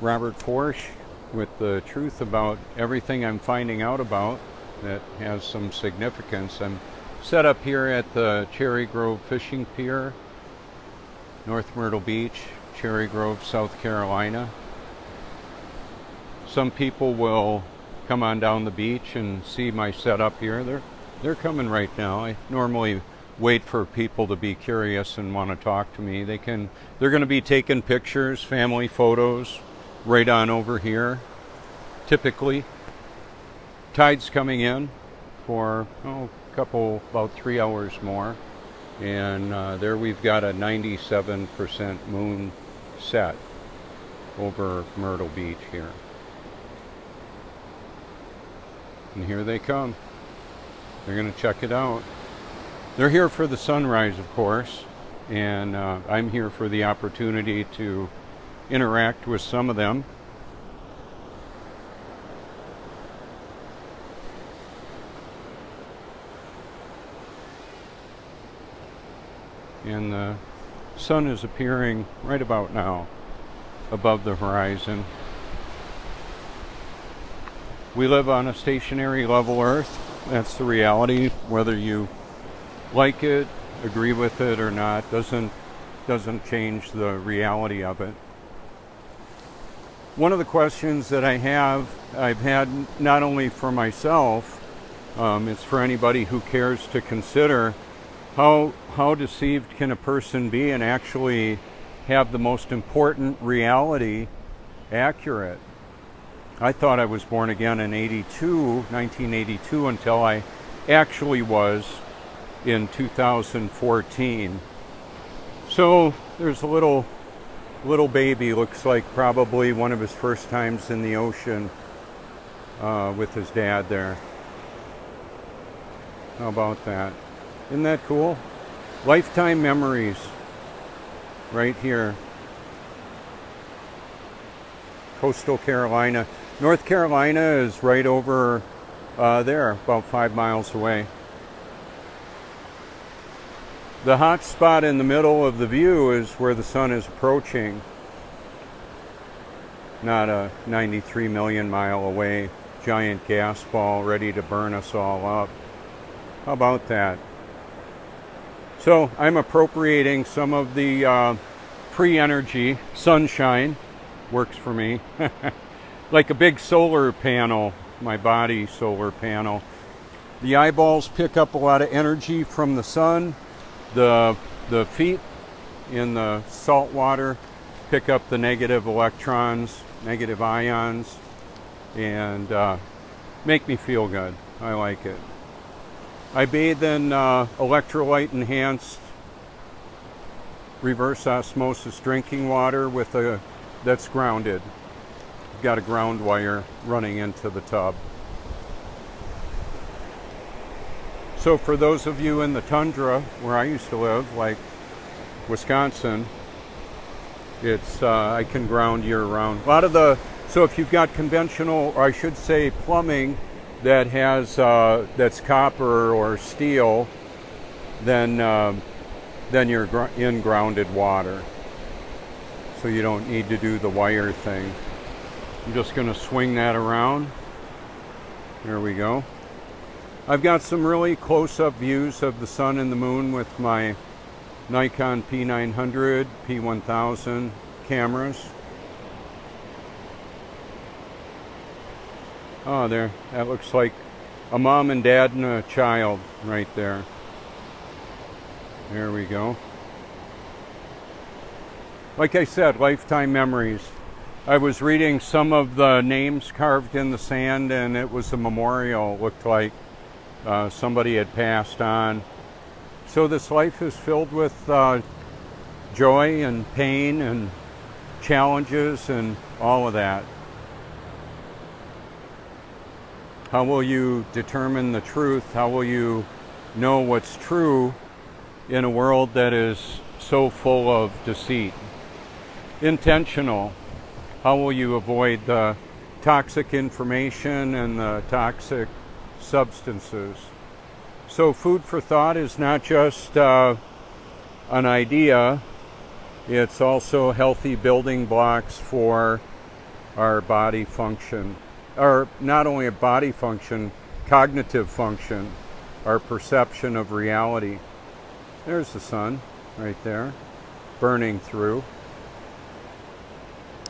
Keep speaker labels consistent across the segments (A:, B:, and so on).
A: Robert Foertsch with the truth about everything I'm finding out about that has some significance. I'm set up here at the Cherry Grove Fishing Pier, North Myrtle Beach, Cherry Grove, South Carolina. Some people will come on down the beach and see my setup here. They're coming right now. I normally wait for people to be curious and want to talk to me. They're going to be taking pictures, family photos, right on over here. Typically, tide's coming in for about 3 hours more, and there we've got a 97% moon set over Myrtle Beach here. And here they come. They're going to check it out. They're here for the sunrise, of course, and I'm here for the opportunity to interact with some of them. And the sun is appearing right about now above the horizon. We live on a stationary level Earth. That's the reality. Whether you like it, agree with it or not, doesn't change the reality of it. One of the questions that I've had not only for myself, it's for anybody who cares to consider, how deceived can a person be and actually have the most important reality accurate? I thought I was born again in 1982, until I actually was in 2014. So there's a little baby, looks like probably one of his first times in the ocean with his dad there. How about that? Isn't that cool? Lifetime memories right here. Coastal Carolina. North Carolina is right over there, about 5 miles away. The hot spot in the middle of the view is where the sun is approaching, not a 93 million mile away giant gas ball ready to burn us all up. How about that? So I'm appropriating some of the free energy. Sunshine works for me. Like a big solar panel, my body solar panel. The eyeballs pick up a lot of energy from the sun. The feet in the salt water pick up the negative electrons, negative ions, and make me feel good. I like it. I bathe in electrolyte enhanced reverse osmosis drinking water that's grounded. Got a ground wire running into the tub. So for those of you in the tundra where I used to live, like Wisconsin, it's I can ground year round. So if you've got conventional, or I should say plumbing, that has that's copper or steel, then you're in grounded water. So you don't need to do the wire thing. I'm just going to swing that around. There we go. I've got some really close-up views of the sun and the moon with my Nikon P900, P1000 cameras. Oh, there. That looks like a mom and dad and a child right there. There we go. Like I said, lifetime memories. I was reading some of the names carved in the sand, and it was a memorial. It looked like somebody had passed on. So this life is filled with joy and pain and challenges and all of that. How will you determine the truth? How will you know what's true in a world that is so full of deceit? Intentional. How will you avoid the toxic information and the toxic substances? So food for thought is not just an idea, it's also healthy building blocks for our body function, or not only a body function, cognitive function, our perception of reality. There's the sun right there, burning through.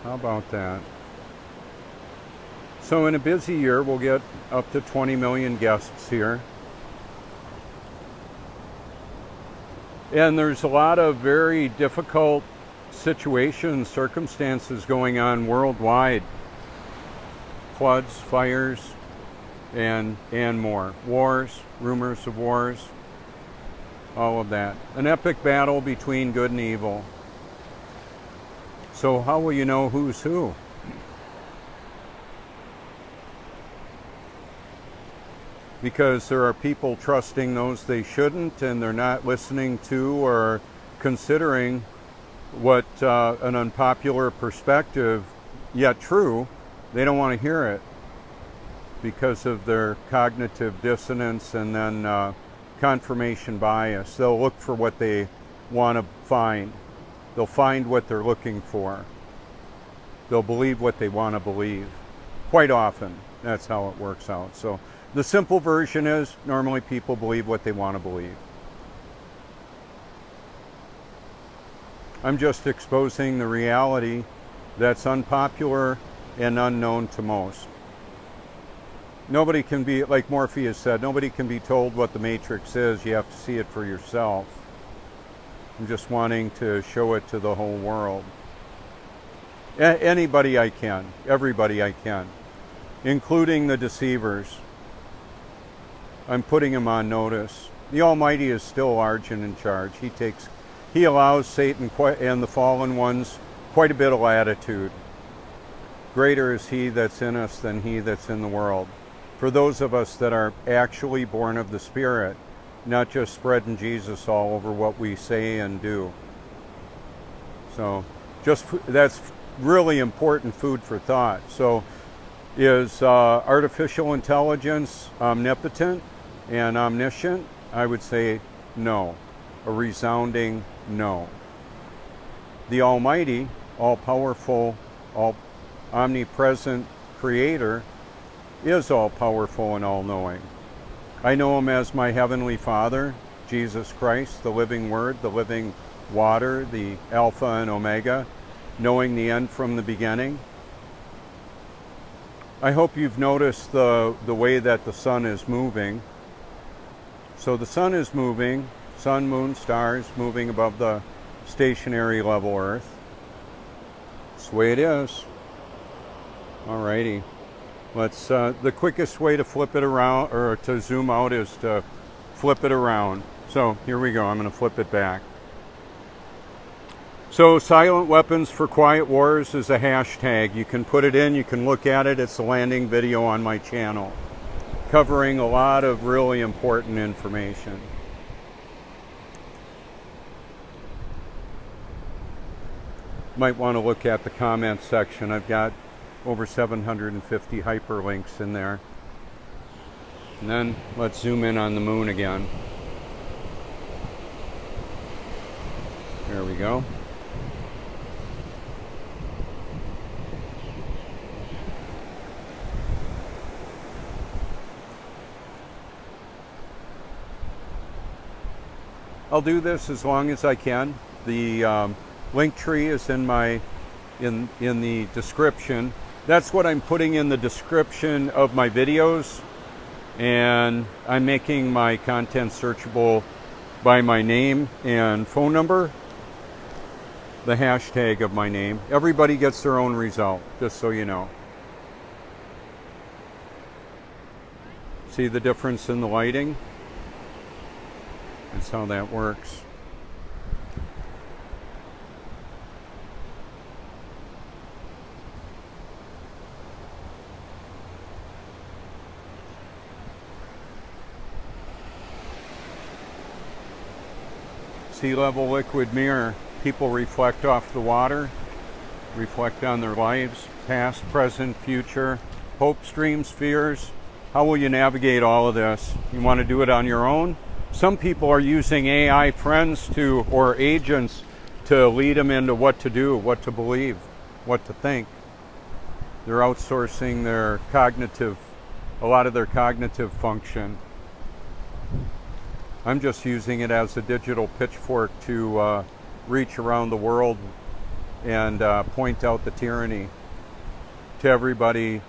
A: How about that? So in a busy year, we'll get up to 20 million guests here. And there's a lot of very difficult situations, circumstances going on worldwide. Floods, fires, and more. Wars, rumors of wars, all of that. An epic battle between good and evil. So how will you know who's who? Because there are people trusting those they shouldn't, and they're not listening to or considering what an unpopular perspective, yet true, they don't want to hear it because of their cognitive dissonance and then confirmation bias. They'll look for what they want to find. They'll find what they're looking for. They'll believe what they want to believe. Quite often, that's how it works out. So the simple version is normally people believe what they want to believe. I'm just exposing the reality that's unpopular and unknown to most. Nobody can be, like Morpheus said, nobody can be told what the Matrix is. You have to see it for yourself. I'm just wanting to show it to the whole world. Anybody I can, everybody I can, including the deceivers. I'm putting them on notice. The Almighty is still large and in charge. He allows Satan and the fallen ones quite a bit of latitude. Greater is he that's in us than he that's in the world. For those of us that are actually born of the Spirit, not just spreading Jesus all over what we say and do. So that's really important food for thought. So is artificial intelligence omnipotent and omniscient? I would say no. A resounding no. The Almighty, all-powerful, omnipresent Creator is all-powerful and all-knowing. I know Him as my Heavenly Father, Jesus Christ, the living Word, the living water, the Alpha and Omega, knowing the end from the beginning. I hope you've noticed the way that the sun is moving. So the sun is moving, sun, moon, stars moving above the stationary level Earth. That's the way it is. Alrighty. Let's. The quickest way to flip it around or to zoom out is to flip it around. So here we go. I'm going to flip it back. So silent weapons for quiet wars is a hashtag. You can put it in. You can look at it. It's a landing video on my channel, covering a lot of really important information. Might want to look at the comments section. I've got over 750 hyperlinks in there. And then let's zoom in on the moon again. There we go. I'll do this as long as I can. The link tree is in the description. That's what I'm putting in the description of my videos, and I'm making my content searchable by my name and phone number, the hashtag of my name. Everybody gets their own result, just so you know. See the difference in the lighting? That's how that works. Sea level liquid mirror. People reflect off the water, reflect on their lives, past, present, future, hopes, dreams, fears. How will you navigate all of this? You want to do it on your own? Some people are using AI friends or agents to lead them into what to do, what to believe, what to think. They're outsourcing a lot of their cognitive function. I'm just using it as a digital pitchfork to reach around the world and point out the tyranny to everybody.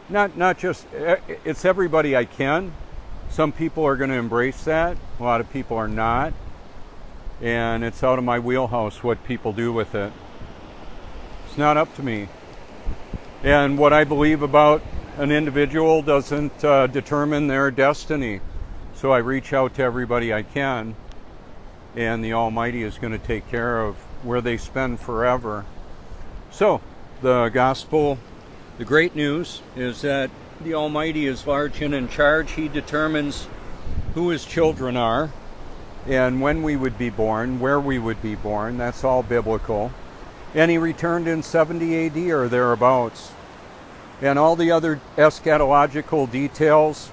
A: Not just, it's everybody I can. Some people are going to embrace that. A lot of people are not. And it's out of my wheelhouse what people do with it. It's not up to me. And what I believe about an individual doesn't determine their destiny. So I reach out to everybody I can, and the Almighty is going to take care of where they spend forever. So the gospel, the great news is that the Almighty is large and in charge. He determines who his children are and when we would be born, where we would be born. That's all biblical. And he returned in 70 AD or thereabouts. And all the other eschatological details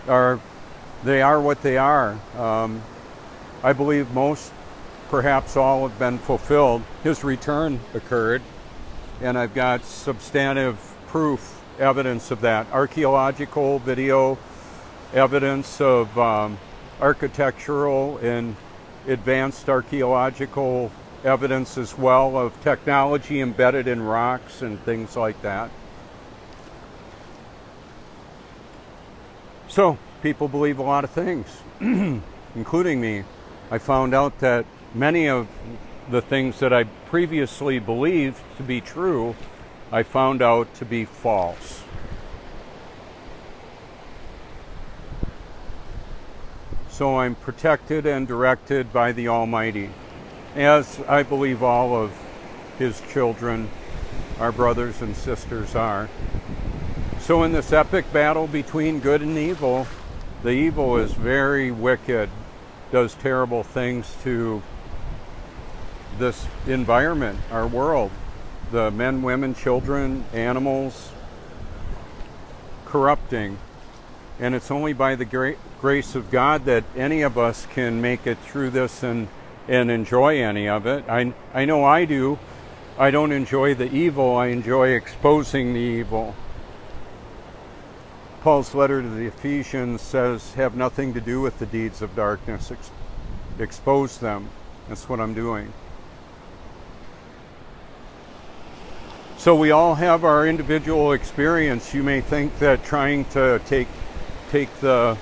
A: are what they are. I believe most, perhaps all, have been fulfilled. His return occurred, and I've got substantive proof, evidence of that. Archaeological video evidence of architectural and advanced archaeological evidence as well of technology embedded in rocks and things like that. So, people believe a lot of things, including me. I found out that many of the things that I previously believed to be true, I found out to be false. So I'm protected and directed by the Almighty, as I believe all of his children, our brothers and sisters, are. So in this epic battle between good and evil, the evil is very wicked, does terrible things to this environment, our world. The men, women, children, animals, corrupting. And it's only by the grace of God that any of us can make it through this and enjoy any of it. I know I do. I don't enjoy the evil, I enjoy exposing the evil. Paul's letter to the Ephesians says, have nothing to do with the deeds of darkness. Expose them. That's what I'm doing. So we all have our individual experience. You may think that trying to take the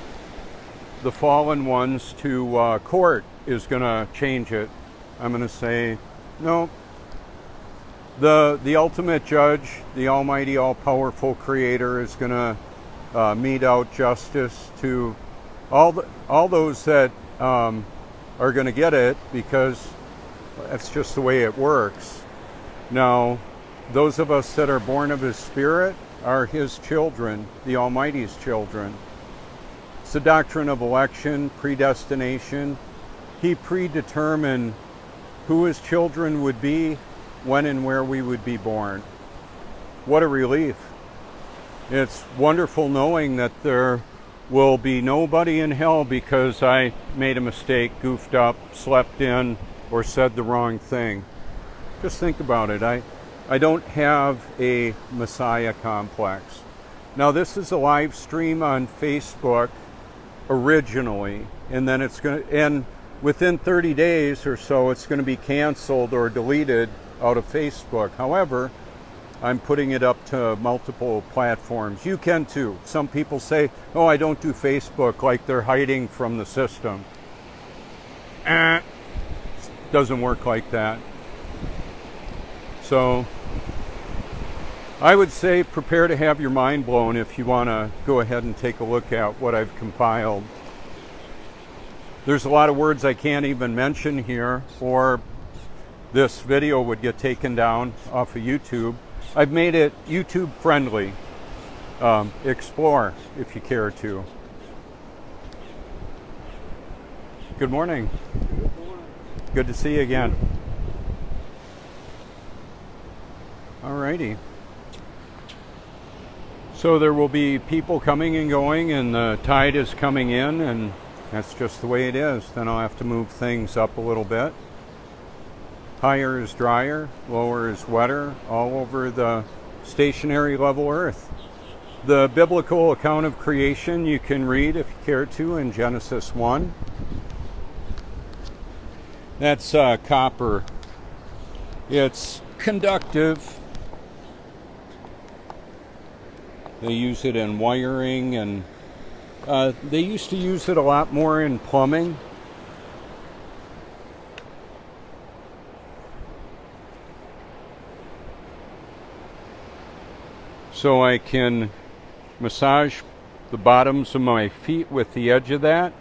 A: fallen ones to court is going to change it. I'm going to say, no. The ultimate judge, the Almighty, all-powerful Creator, is going to mete out justice to all those that are going to get it, because that's just the way it works. Now, those of us that are born of His Spirit are His children, the Almighty's children. It's the doctrine of election, predestination. He predetermined who His children would be, when and where we would be born. What a relief. It's wonderful knowing that there will be nobody in hell because I made a mistake, goofed up, slept in, or said the wrong thing. Just think about it. I don't have a Messiah complex. Now, this is a live stream on Facebook originally, and then and within 30 days or so, it's going to be canceled or deleted out of Facebook. However, I'm putting it up to multiple platforms. You can too. Some people say, oh, I don't do Facebook, like they're hiding from the system. Doesn't work like that. So I would say prepare to have your mind blown if you want to go ahead and take a look at what I've compiled. There's a lot of words I can't even mention here, or this video would get taken down off of YouTube. I've made it YouTube friendly. Explore if you care to. Good morning.
B: Good morning.
A: Good to see you again. Alrighty. So there will be people coming and going, and the tide is coming in, and that's just the way it is. Then I'll have to move things up a little bit. Higher is drier, lower is wetter, all over the stationary level earth. The biblical account of creation you can read if you care to in Genesis 1. That's copper. It's conductive. They use it in wiring, and they used to use it a lot more in plumbing. So I can massage the bottoms of my feet with the edge of that.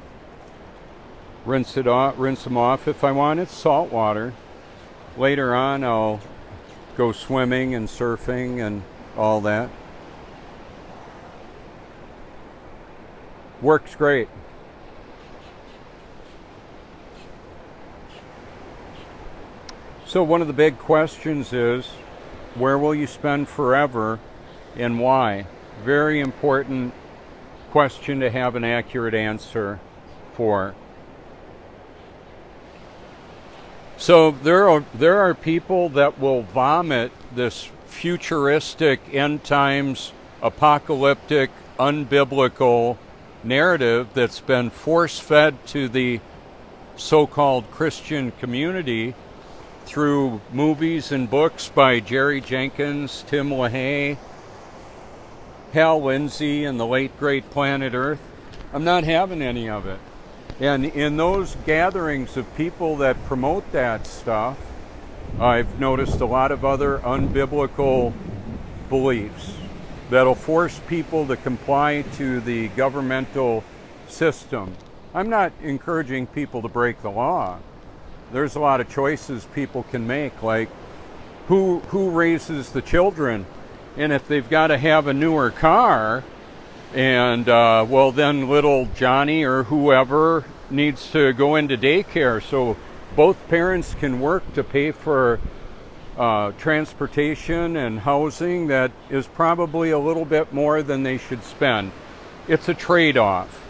A: Rinse them off if I want. It's salt water. Later on I'll go swimming and surfing and all that. Works great. So one of the big questions is, where will you spend forever and why? Very important question to have an accurate answer for. So there are people that will vomit this futuristic, end times, apocalyptic, unbiblical narrative that's been force-fed to the so-called Christian community through movies and books by Jerry Jenkins, Tim LaHaye, Hal Lindsey, and the late great Planet Earth. I'm not having any of it. And in those gatherings of people that promote that stuff, I've noticed a lot of other unbiblical beliefs that'll force people to comply to the governmental system. I'm not encouraging people to break the law. There's a lot of choices people can make, like who raises the children, and if they've got to have a newer car, and well, then little Johnny or whoever needs to go into daycare, so both parents can work to pay for transportation and housing that is probably a little bit more than they should spend. It's a trade-off.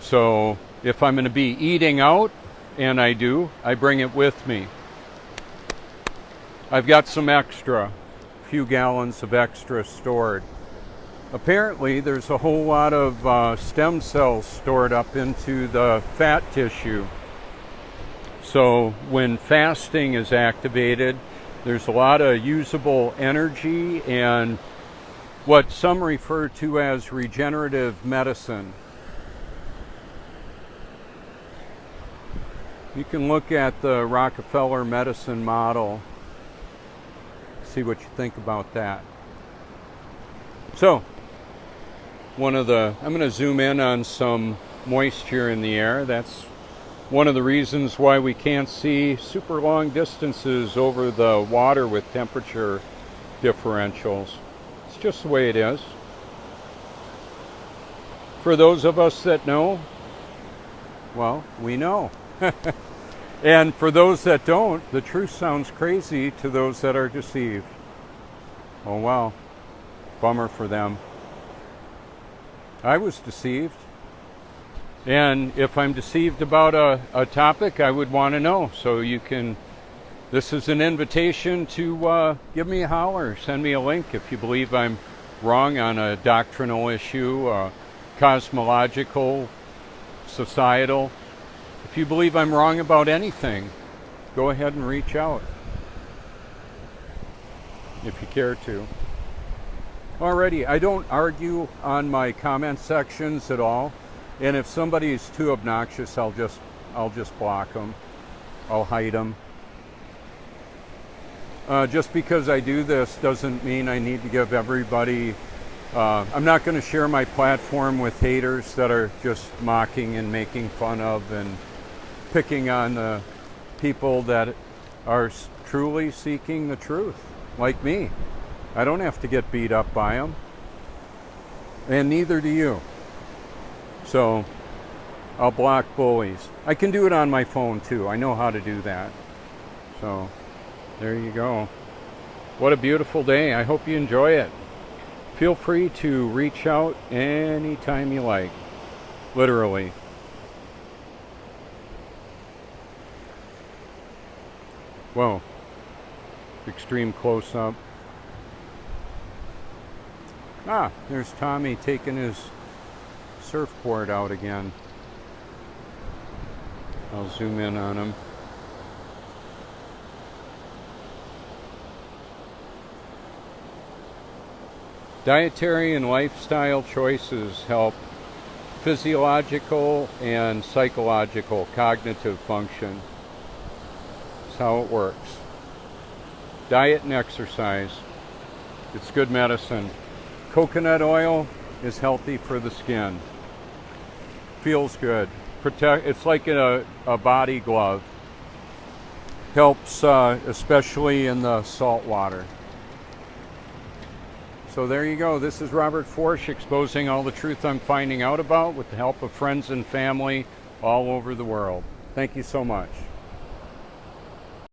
A: So if I'm going to be eating out, and I bring it with me. I've got some extra, few gallons of extra stored. Apparently there's a whole lot of stem cells stored up into the fat tissue. So when fasting is activated, there's a lot of usable energy and what some refer to as regenerative medicine. You can look at the Rockefeller medicine model, see what you think about that. So, I'm going to zoom in on some moisture in the air. That's one of the reasons why we can't see super long distances over the water with temperature differentials. It's just the way it is. For those of us that know, well, we know. And for those that don't, the truth sounds crazy to those that are deceived. Oh well, bummer for them. I was deceived. And if I'm deceived about a topic, I would want to know. So this is an invitation to give me a holler, send me a link if you believe I'm wrong on a doctrinal issue, cosmological, societal. If you believe I'm wrong about anything, go ahead and reach out if you care to. Alrighty, I don't argue on my comment sections at all, and if somebody's too obnoxious, I'll just block them. I'll hide them. Just because I do this doesn't mean I need to give everybody. I'm not going to share my platform with haters that are just mocking and making fun of and picking on the people that are truly seeking the truth, like me. I don't have to get beat up by them, and neither do you. So I'll block bullies. I can do it on my phone too. I know how to do that. So there you go. What a beautiful day. I hope you enjoy it. Feel free to reach out anytime you like. Literally. Whoa. Extreme close-up. Ah, there's Tommy taking his surfboard out again. I'll zoom in on him. Dietary and lifestyle choices help physiological and psychological cognitive function. That's how it works. Diet and exercise. It's good medicine. Coconut oil is healthy for the skin. Feels good. It's like a body glove. Helps especially in the salt water. So there you go. This is Robert Foertsch exposing all the truth I'm finding out about with the help of friends and family all over the world. Thank you so much.